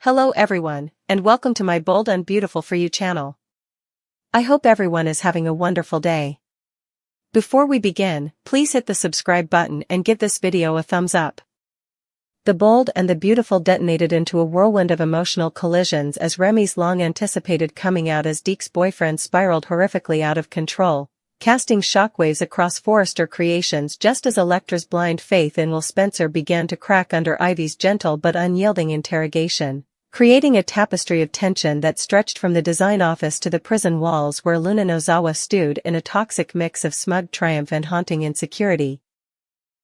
Hello everyone, and welcome to my Bold and Beautiful for You channel. I hope everyone is having a wonderful day. Before we begin, please hit the subscribe button and give this video a thumbs up. The Bold and the Beautiful detonated into a whirlwind of emotional collisions as Remy's long-anticipated coming out as Deke's boyfriend spiraled horrifically out of control, casting shockwaves across Forrester Creations just as Elektra's blind faith in Will Spencer began to crack under Ivy's gentle but unyielding interrogation, creating a tapestry of tension that stretched from the design office to the prison walls where Luna Nozawa stewed in a toxic mix of smug triumph and haunting insecurity.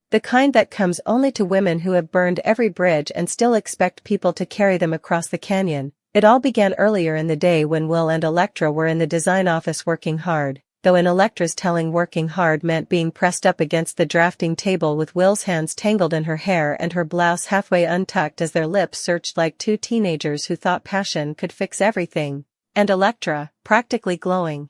The kind that comes only to women who have burned every bridge and still expect people to carry them across the canyon. It all began earlier in the day when Will and Elektra were in the design office working hard, though in Elektra's telling working hard meant being pressed up against the drafting table with Will's hands tangled in her hair and her blouse halfway untucked as their lips searched like two teenagers who thought passion could fix everything, and Elektra, practically glowing,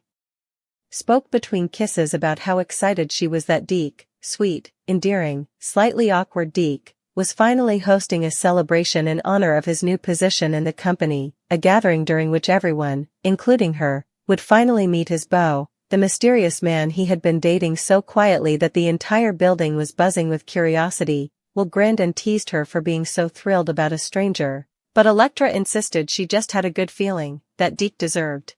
spoke between kisses about how excited she was that Deke, sweet, endearing, slightly awkward Deke, was finally hosting a celebration in honor of his new position in the company, a gathering during which everyone, including her, would finally meet his beau, the mysterious man he had been dating so quietly that the entire building was buzzing with curiosity. Will grinned and teased her for being so thrilled about a stranger, but Elektra insisted she just had a good feeling, that Deke deserved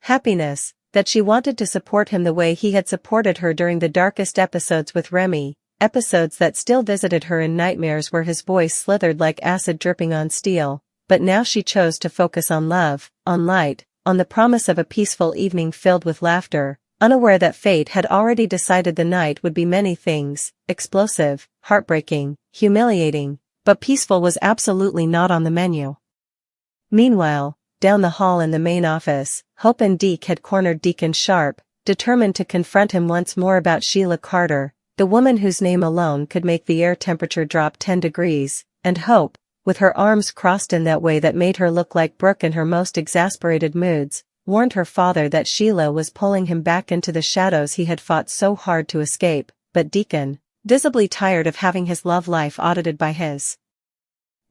happiness, that she wanted to support him the way he had supported her during the darkest episodes with Remy, episodes that still visited her in nightmares where his voice slithered like acid dripping on steel, but now she chose to focus on love, on light, on the promise of a peaceful evening filled with laughter, unaware that fate had already decided the night would be many things, explosive, heartbreaking, humiliating, but peaceful was absolutely not on the menu. Meanwhile, down the hall in the main office, Hope and Deke had cornered Deacon Sharp, determined to confront him once more about Sheila Carter, the woman whose name alone could make the air temperature drop 10 degrees, and Hope, with her arms crossed in that way that made her look like Brooke in her most exasperated moods, warned her father that Sheila was pulling him back into the shadows he had fought so hard to escape, but Deacon, visibly tired of having his love life audited by his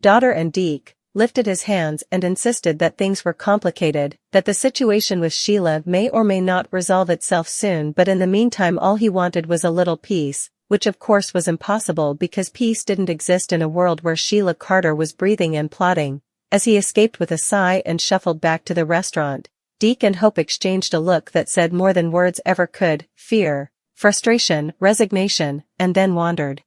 daughter and Deke, lifted his hands and insisted that things were complicated, that the situation with Sheila may or may not resolve itself soon, but in the meantime all he wanted was a little peace, which of course was impossible because peace didn't exist in a world where Sheila Carter was breathing and plotting. As he escaped with a sigh and shuffled back to the restaurant, Deke and Hope exchanged a look that said more than words ever could: fear, frustration, resignation, and then wandered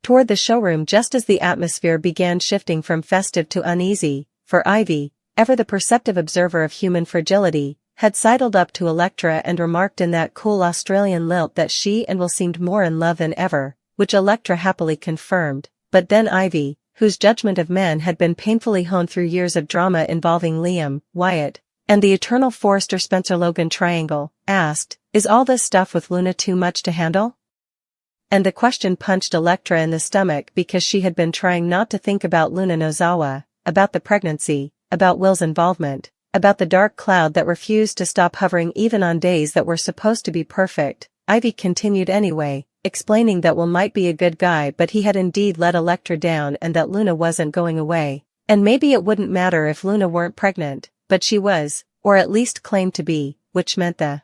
toward the showroom just as the atmosphere began shifting from festive to uneasy, for Ivy, ever the perceptive observer of human fragility, had sidled up to Elektra and remarked in that cool Australian lilt that she and Will seemed more in love than ever, which Elektra happily confirmed, but then Ivy, whose judgment of men had been painfully honed through years of drama involving Liam, Wyatt, and the eternal Forrester Spencer-Logan triangle, asked, "Is all this stuff with Luna too much to handle?" And the question punched Elektra in the stomach because she had been trying not to think about Luna Nozawa, about the pregnancy, about Will's involvement, about the dark cloud that refused to stop hovering even on days that were supposed to be perfect. Ivy continued anyway, explaining that Will might be a good guy but he had indeed let Elektra down and that Luna wasn't going away, and maybe it wouldn't matter if Luna weren't pregnant, but she was, or at least claimed to be, which meant the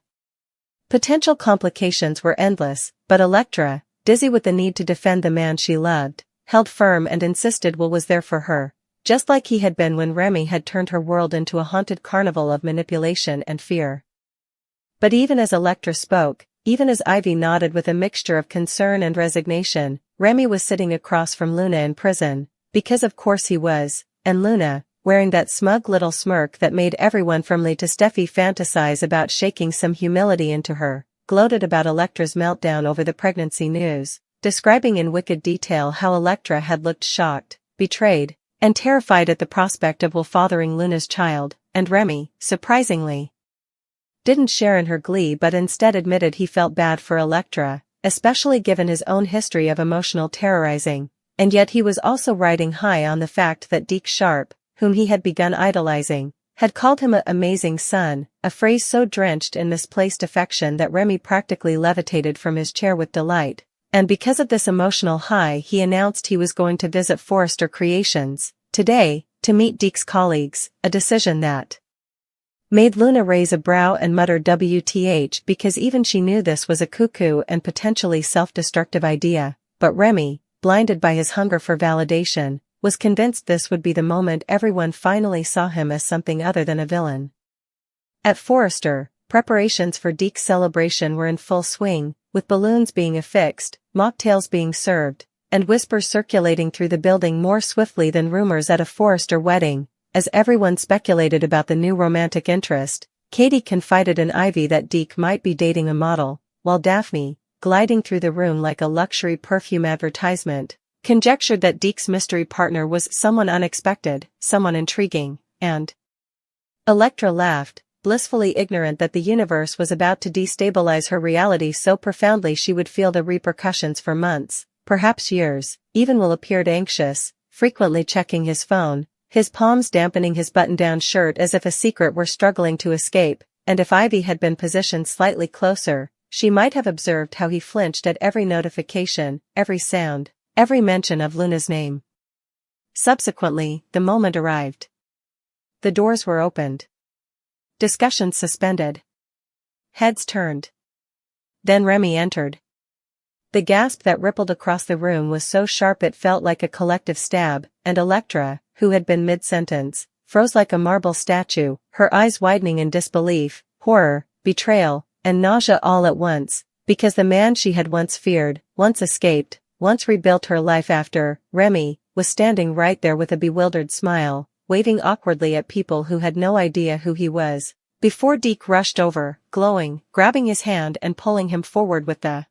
potential complications were endless, but Elektra, dizzy with the need to defend the man she loved, held firm and insisted Will was there for her, just like he had been when Remy had turned her world into a haunted carnival of manipulation and fear. But even as Elektra spoke, even as Ivy nodded with a mixture of concern and resignation, Remy was sitting across from Luna in prison, because of course he was, and Luna, wearing that smug little smirk that made everyone from Lee to Steffi fantasize about shaking some humility into her, gloated about Elektra's meltdown over the pregnancy news, describing in wicked detail how Elektra had looked shocked, betrayed, and terrified at the prospect of Will fathering Luna's child, and Remy, surprisingly, didn't share in her glee but instead admitted he felt bad for Elektra, especially given his own history of emotional terrorizing, and yet he was also riding high on the fact that Deke Sharp, whom he had begun idolizing, had called him a amazing son, a phrase so drenched in misplaced affection that Remy practically levitated from his chair with delight, and because of this emotional high he announced he was going to visit Forrester Creations, today, to meet Deke's colleagues, a decision that made Luna raise a brow and mutter WTH because even she knew this was a cuckoo and potentially self-destructive idea, but Remy, blinded by his hunger for validation, was convinced this would be the moment everyone finally saw him as something other than a villain. At Forrester, preparations for Deke's celebration were in full swing, with balloons being affixed, mocktails being served, and whispers circulating through the building more swiftly than rumors at a Forrester wedding. As everyone speculated about the new romantic interest, Katie confided in Ivy that Deke might be dating a model, while Daphne, gliding through the room like a luxury perfume advertisement, conjectured that Deke's mystery partner was someone unexpected, someone intriguing, and Elektra laughed, blissfully ignorant that the universe was about to destabilize her reality so profoundly she would feel the repercussions for months, perhaps years. Even Will appeared anxious, frequently checking his phone, his palms dampening his button-down shirt as if a secret were struggling to escape, and if Ivy had been positioned slightly closer, she might have observed how he flinched at every notification, every sound, every mention of Luna's name. Subsequently, the moment arrived. The doors were opened. Discussions suspended. Heads turned. Then Remy entered. The gasp that rippled across the room was so sharp it felt like a collective stab, and Elektra, who had been mid-sentence, froze like a marble statue, her eyes widening in disbelief, horror, betrayal, and nausea all at once, because the man she had once feared, once escaped, once rebuilt her life after, Remy, was standing right there with a bewildered smile, waving awkwardly at people who had no idea who he was, before Deke rushed over, glowing, grabbing his hand and pulling him forward with the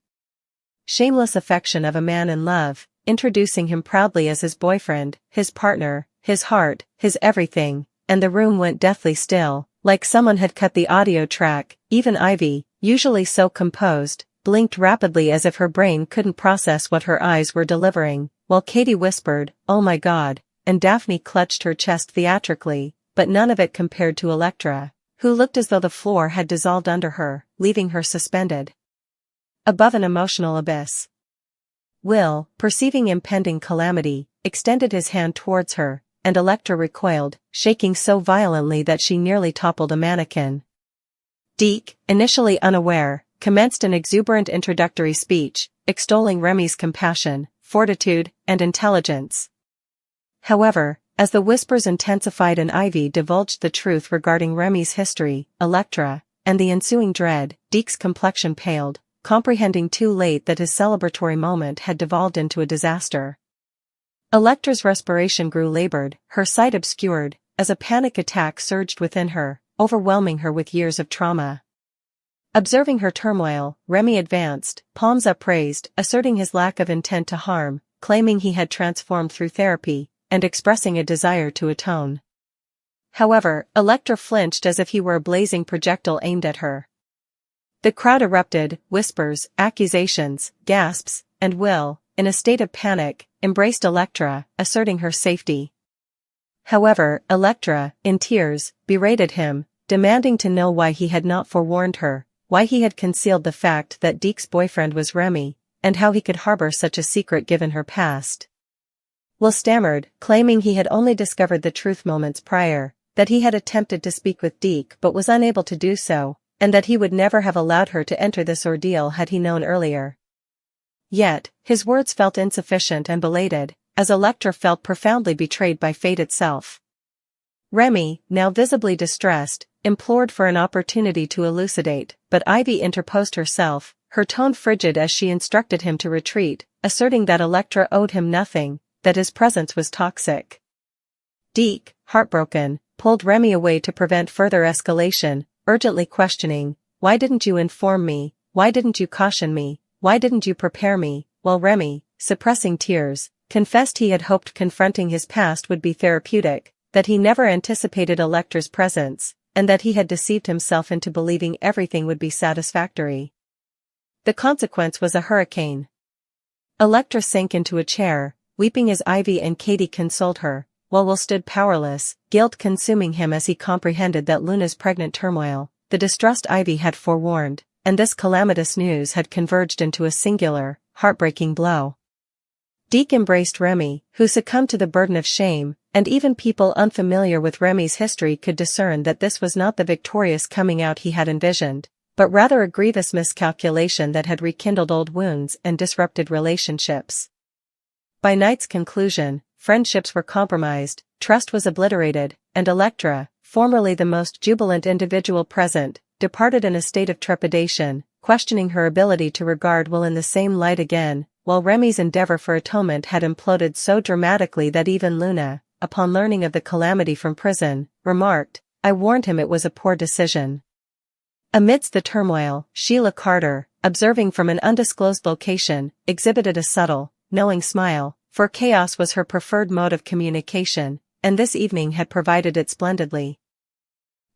shameless affection of a man in love, introducing him proudly as his boyfriend, his partner, his heart, his everything, and the room went deathly still, like someone had cut the audio track. Even Ivy, usually so composed, blinked rapidly as if her brain couldn't process what her eyes were delivering, while Katie whispered, "Oh my God," and Daphne clutched her chest theatrically, but none of it compared to Elektra, who looked as though the floor had dissolved under her, leaving her suspended above an emotional abyss. Will, perceiving impending calamity, extended his hand towards her, and Elektra recoiled, shaking so violently that she nearly toppled a mannequin. Deke, initially unaware, commenced an exuberant introductory speech, extolling Remy's compassion, fortitude, and intelligence. However, as the whispers intensified and Ivy divulged the truth regarding Remy's history, Elektra, and the ensuing dread, Deke's complexion paled, comprehending too late that his celebratory moment had devolved into a disaster. Elektra's respiration grew labored, her sight obscured, as a panic attack surged within her, overwhelming her with years of trauma. Observing her turmoil, Remy advanced, palms upraised, asserting his lack of intent to harm, claiming he had transformed through therapy, and expressing a desire to atone. However, Elektra flinched as if he were a blazing projectile aimed at her. The crowd erupted, whispers, accusations, gasps, and Will, in a state of panic, embraced Elektra, asserting her safety. However, Elektra, in tears, berated him, demanding to know why he had not forewarned her, why he had concealed the fact that Deke's boyfriend was Remy, and how he could harbor such a secret given her past. Will stammered, claiming he had only discovered the truth moments prior, that he had attempted to speak with Deke but was unable to do so, and that he would never have allowed her to enter this ordeal had he known earlier. Yet, his words felt insufficient and belated, as Elektra felt profoundly betrayed by fate itself. Remy, now visibly distressed, implored for an opportunity to elucidate, but Ivy interposed herself, her tone frigid as she instructed him to retreat, asserting that Elektra owed him nothing, that his presence was toxic. Deke, heartbroken, pulled Remy away to prevent further escalation, urgently questioning, "Why didn't you inform me? Why didn't you caution me? Why didn't you prepare me?" While Remy, suppressing tears, confessed he had hoped confronting his past would be therapeutic, that he never anticipated Elektra's presence, and that he had deceived himself into believing everything would be satisfactory. The consequence was a hurricane. Elektra sank into a chair, weeping as Ivy and Katie consoled her, while Will stood powerless, guilt consuming him as he comprehended that Luna's pregnant turmoil, the distrust Ivy had forewarned, and this calamitous news had converged into a singular, heartbreaking blow. Deke embraced Remy, who succumbed to the burden of shame, and even people unfamiliar with Remy's history could discern that this was not the victorious coming out he had envisioned, but rather a grievous miscalculation that had rekindled old wounds and disrupted relationships. By night's conclusion, friendships were compromised, trust was obliterated, and Electra, formerly the most jubilant individual present, departed in a state of trepidation, questioning her ability to regard Will in the same light again, while Remy's endeavor for atonement had imploded so dramatically that even Luna, upon learning of the calamity from prison, remarked, "I warned him it was a poor decision." Amidst the turmoil, Sheila Carter, observing from an undisclosed location, exhibited a subtle, knowing smile, for chaos was her preferred mode of communication, and this evening had provided it splendidly.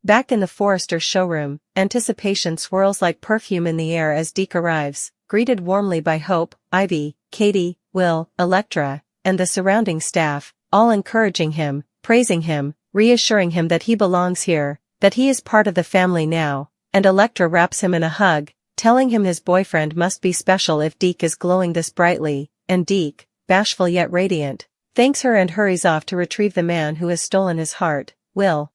Back in the Forrester showroom, anticipation swirls like perfume in the air as Deke arrives, greeted warmly by Hope, Ivy, Katie, Will, Electra, and the surrounding staff, all encouraging him, praising him, reassuring him that he belongs here, that he is part of the family now, and Electra wraps him in a hug, telling him his boyfriend must be special if Deke is glowing this brightly, and Deke, bashful yet radiant, thanks her and hurries off to retrieve the man who has stolen his heart. Will,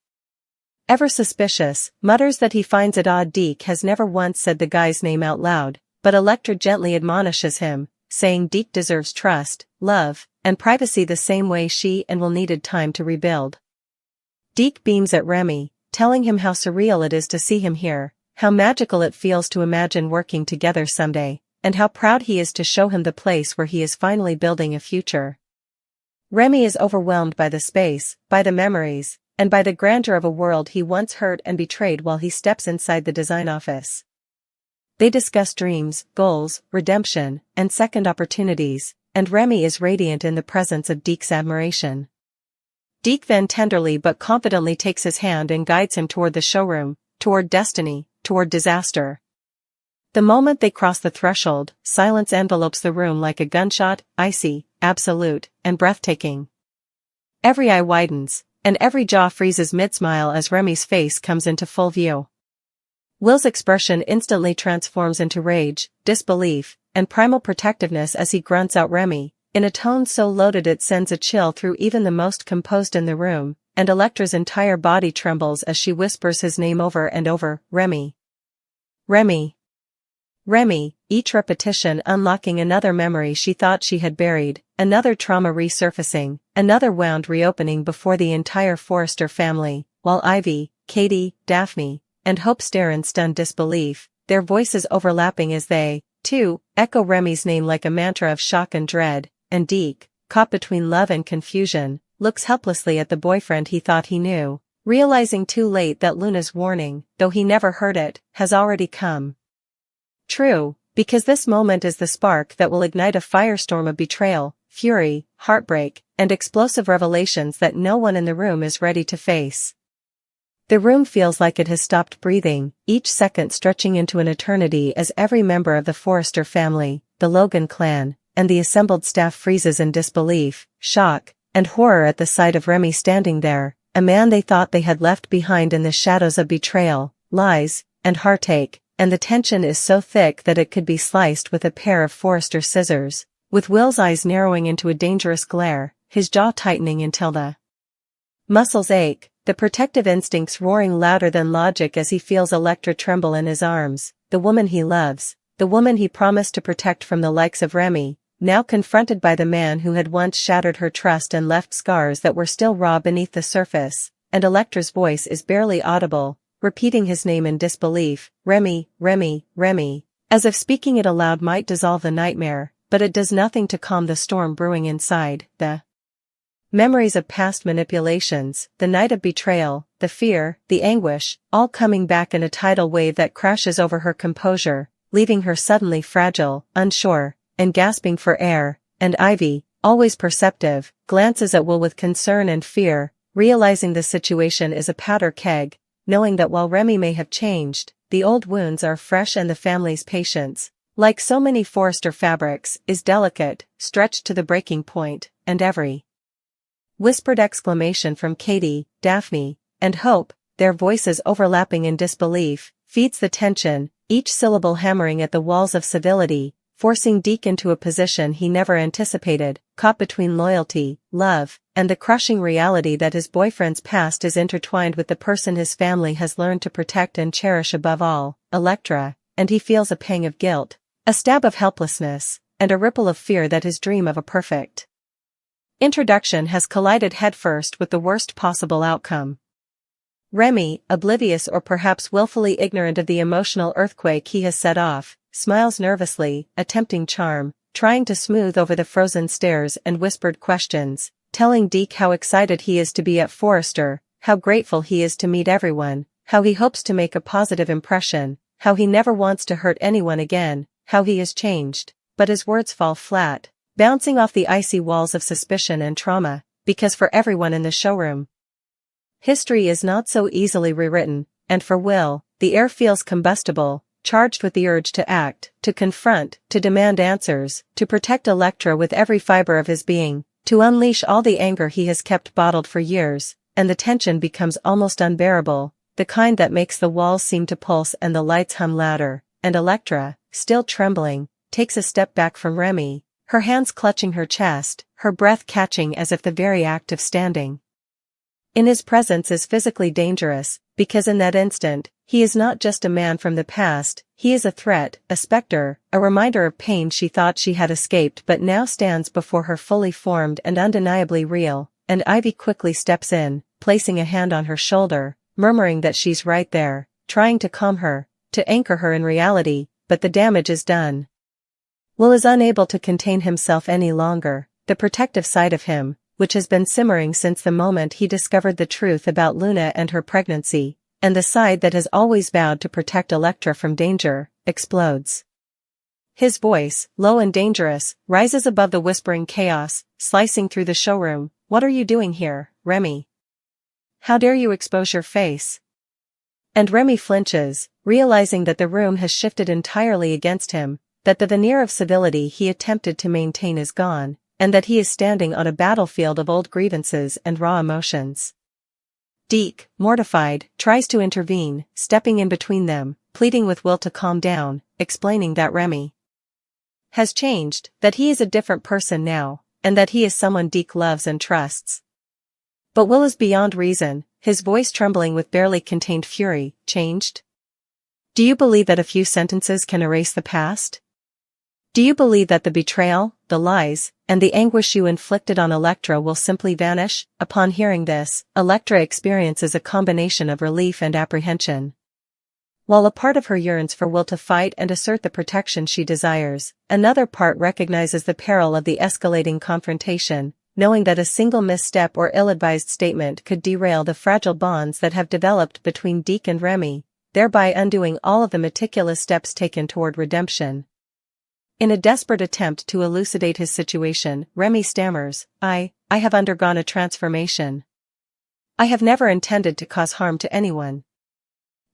ever suspicious, mutters that he finds it odd Deke has never once said the guy's name out loud, but Electra gently admonishes him, saying Deke deserves trust, love, and privacy the same way she and Will needed time to rebuild. Deke beams at Remy, telling him how surreal it is to see him here, how magical it feels to imagine working together someday, and how proud he is to show him the place where he is finally building a future. Remy is overwhelmed by the space, by the memories, and by the grandeur of a world he once hurt and betrayed while he steps inside the design office. They discuss dreams, goals, redemption, and second opportunities, and Remy is radiant in the presence of Deke's admiration. Deke then tenderly but confidently takes his hand and guides him toward the showroom, toward destiny, toward disaster. The moment they cross the threshold, silence envelopes the room like a gunshot, icy, absolute, and breathtaking. Every eye widens, and every jaw freezes mid-smile as Remy's face comes into full view. Will's expression instantly transforms into rage, disbelief, and primal protectiveness as he grunts out Remy, in a tone so loaded it sends a chill through even the most composed in the room, and Electra's entire body trembles as she whispers his name over and over, Remy. Remy. Remy, each repetition unlocking another memory she thought she had buried, another trauma resurfacing, another wound reopening before the entire Forrester family, while Ivy, Katie, Daphne, and Hope stare in stunned disbelief, their voices overlapping as they, too, echo Remy's name like a mantra of shock and dread, and Deke, caught between love and confusion, looks helplessly at the boyfriend he thought he knew, realizing too late that Luna's warning, though he never heard it, has already come. True, because this moment is the spark that will ignite a firestorm of betrayal, fury, heartbreak, and explosive revelations that no one in the room is ready to face. The room feels like it has stopped breathing, each second stretching into an eternity as every member of the Forrester family, the Logan clan, and the assembled staff freezes in disbelief, shock, and horror at the sight of Remy standing there, a man they thought they had left behind in the shadows of betrayal, lies, and heartache, and the tension is so thick that it could be sliced with a pair of Forrester scissors, with Will's eyes narrowing into a dangerous glare, his jaw tightening until the muscles ache, the protective instincts roaring louder than logic as he feels Electra tremble in his arms, the woman he loves, the woman he promised to protect from the likes of Remy, now confronted by the man who had once shattered her trust and left scars that were still raw beneath the surface, and Electra's voice is barely audible, repeating his name in disbelief, Remy, Remy, Remy, as if speaking it aloud might dissolve the nightmare, but it does nothing to calm the storm brewing inside, the memories of past manipulations, the night of betrayal, the fear, the anguish, all coming back in a tidal wave that crashes over her composure, leaving her suddenly fragile, unsure, and gasping for air, and Ivy, always perceptive, glances at Will with concern and fear, realizing the situation is a powder keg, knowing that while Remy may have changed, the old wounds are fresh and the family's patience, like so many Forrester fabrics, is delicate, stretched to the breaking point, and every whispered exclamation from Katie, Daphne, and Hope, their voices overlapping in disbelief, feeds the tension, each syllable hammering at the walls of civility, forcing Deke into a position he never anticipated, caught between loyalty, love, and the crushing reality that his boyfriend's past is intertwined with the person his family has learned to protect and cherish above all, Elektra, and he feels a pang of guilt, a stab of helplessness, and a ripple of fear that his dream of a perfect introduction has collided headfirst with the worst possible outcome. Remy, oblivious or perhaps willfully ignorant of the emotional earthquake he has set off, smiles nervously, attempting charm, trying to smooth over the frozen stares and whispered questions, telling Deke how excited he is to be at Forrester, how grateful he is to meet everyone, how he hopes to make a positive impression, how he never wants to hurt anyone again, how he is changed, but his words fall flat, bouncing off the icy walls of suspicion and trauma, because for everyone in the showroom, history is not so easily rewritten, and for Will, the air feels combustible, charged with the urge to act, to confront, to demand answers, to protect Elektra with every fiber of his being, to unleash all the anger he has kept bottled for years, and the tension becomes almost unbearable, the kind that makes the walls seem to pulse and the lights hum louder, and Elektra, still trembling, takes a step back from Remy, her hands clutching her chest, her breath catching as if the very act of standing in his presence is physically dangerous, because in that instant, he is not just a man from the past, he is a threat, a specter, a reminder of pain she thought she had escaped but now stands before her fully formed and undeniably real, and Ivy quickly steps in, placing a hand on her shoulder, murmuring that she's right there, trying to calm her, to anchor her in reality, but the damage is done. Will is unable to contain himself any longer, the protective side of him, which has been simmering since the moment he discovered the truth about Luna and her pregnancy, and the side that has always vowed to protect Elektra from danger, explodes. His voice, low and dangerous, rises above the whispering chaos, slicing through the showroom. "What are you doing here, Remy? How dare you expose your face?" And Remy flinches, realizing that the room has shifted entirely against him, that the veneer of civility he attempted to maintain is gone, and that he is standing on a battlefield of old grievances and raw emotions. Deke, mortified, tries to intervene, stepping in between them, pleading with Will to calm down, explaining that Remy has changed, that he is a different person now, and that he is someone Deke loves and trusts. But Will is beyond reason, his voice trembling with barely contained fury. "Changed? Do you believe that a few sentences can erase the past? Do you believe that the betrayal, the lies, and the anguish you inflicted on Elektra will simply vanish?" Upon hearing this, Elektra experiences a combination of relief and apprehension. While a part of her yearns for Will to fight and assert the protection she desires, another part recognizes the peril of the escalating confrontation, knowing that a single misstep or ill-advised statement could derail the fragile bonds that have developed between Deke and Remy, thereby undoing all of the meticulous steps taken toward redemption. In a desperate attempt to elucidate his situation, Remy stammers, I have undergone a transformation. I have never intended to cause harm to anyone.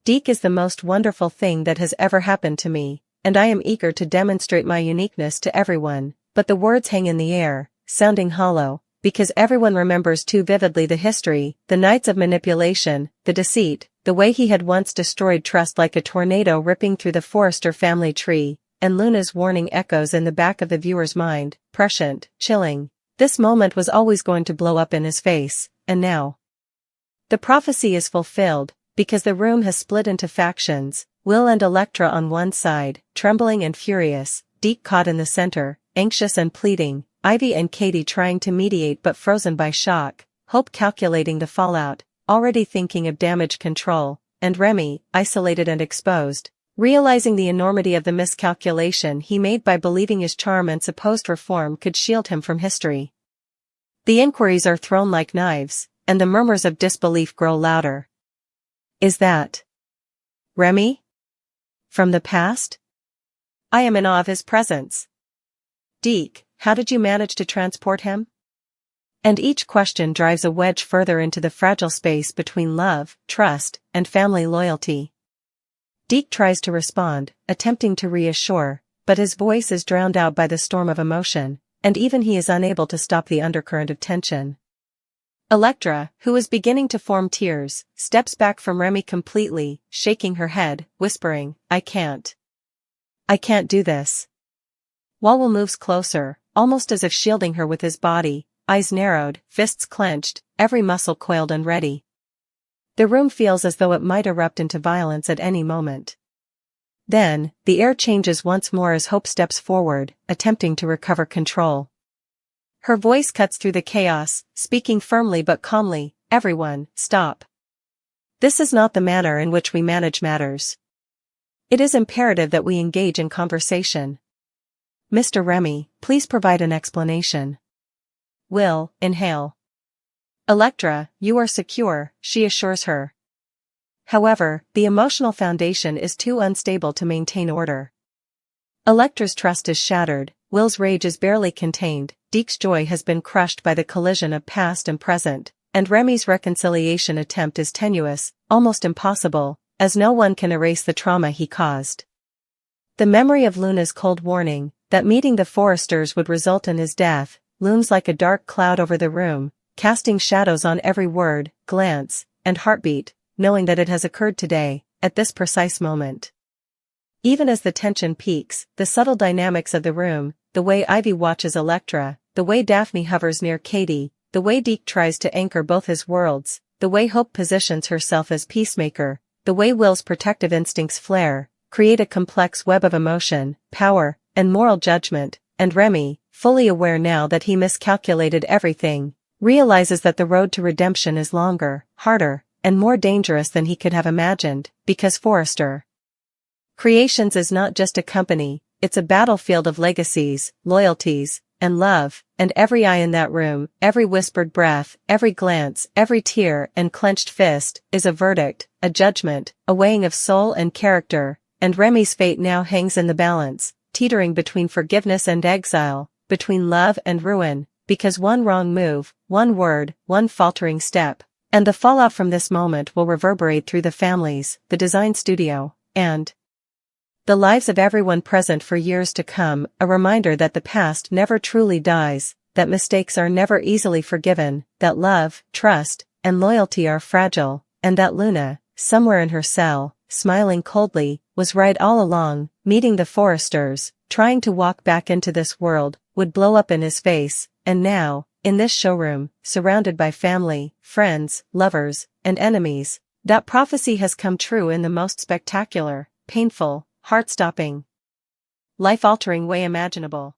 Deke is the most wonderful thing that has ever happened to me, and I am eager to demonstrate my uniqueness to everyone," but the words hang in the air, sounding hollow, because everyone remembers too vividly the history, the nights of manipulation, the deceit, the way he had once destroyed trust like a tornado ripping through the Forrester family tree, and Luna's warning echoes in the back of the viewer's mind, prescient, chilling. This moment was always going to blow up in his face, and now the prophecy is fulfilled, because the room has split into factions, Will and Elektra on one side, trembling and furious, Deke caught in the center, anxious and pleading, Ivy and Katie trying to mediate but frozen by shock, Hope calculating the fallout, already thinking of damage control, and Remy, isolated and exposed, realizing the enormity of the miscalculation he made by believing his charm and supposed reform could shield him from history. The inquiries are thrown like knives, and the murmurs of disbelief grow louder. Is that Remy? From the past? I am in awe of his presence. Deke, how did you manage to transport him? And each question drives a wedge further into the fragile space between love, trust, and family loyalty. Deke tries to respond, attempting to reassure, but his voice is drowned out by the storm of emotion, and even he is unable to stop the undercurrent of tension. Elektra, who is beginning to form tears, steps back from Remy completely, shaking her head, whispering, I can't do this. While Will moves closer, almost as if shielding her with his body, eyes narrowed, fists clenched, every muscle coiled and ready. The room feels as though it might erupt into violence at any moment. Then, the air changes once more as Hope steps forward, attempting to recover control. Her voice cuts through the chaos, speaking firmly but calmly, "Everyone, stop. This is not the manner in which we manage matters. It is imperative that we engage in conversation. Mr. Remy, please provide an explanation." Will, inhale. "Electra, you are secure," she assures her. However, the emotional foundation is too unstable to maintain order. Electra's trust is shattered, Will's rage is barely contained, Deke's joy has been crushed by the collision of past and present, and Remy's reconciliation attempt is tenuous, almost impossible, as no one can erase the trauma he caused. The memory of Luna's cold warning, that meeting the Forresters would result in his death, looms like a dark cloud over the room, casting shadows on every word, glance, and heartbeat, knowing that it has occurred today, at this precise moment. Even as the tension peaks, the subtle dynamics of the room, the way Ivy watches Electra, the way Daphne hovers near Katie, the way Deke tries to anchor both his worlds, the way Hope positions herself as peacemaker, the way Will's protective instincts flare, create a complex web of emotion, power, and moral judgment, and Remy, fully aware now that he miscalculated everything, realizes that the road to redemption is longer, harder, and more dangerous than he could have imagined, because Forrester Creations is not just a company, it's a battlefield of legacies, loyalties, and love, and every eye in that room, every whispered breath, every glance, every tear and clenched fist, is a verdict, a judgment, a weighing of soul and character, and Remy's fate now hangs in the balance, teetering between forgiveness and exile, between love and ruin, because one wrong move, one word, one faltering step, and the fallout from this moment will reverberate through the families, the design studio, and the lives of everyone present for years to come, a reminder that the past never truly dies, that mistakes are never easily forgiven, that love, trust, and loyalty are fragile, and that Luna, somewhere in her cell, smiling coldly, was right all along, meeting the Forresters, trying to walk back into this world, would blow up in his face, and now, in this showroom, surrounded by family, friends, lovers, and enemies, that prophecy has come true in the most spectacular, painful, heart-stopping, life-altering way imaginable.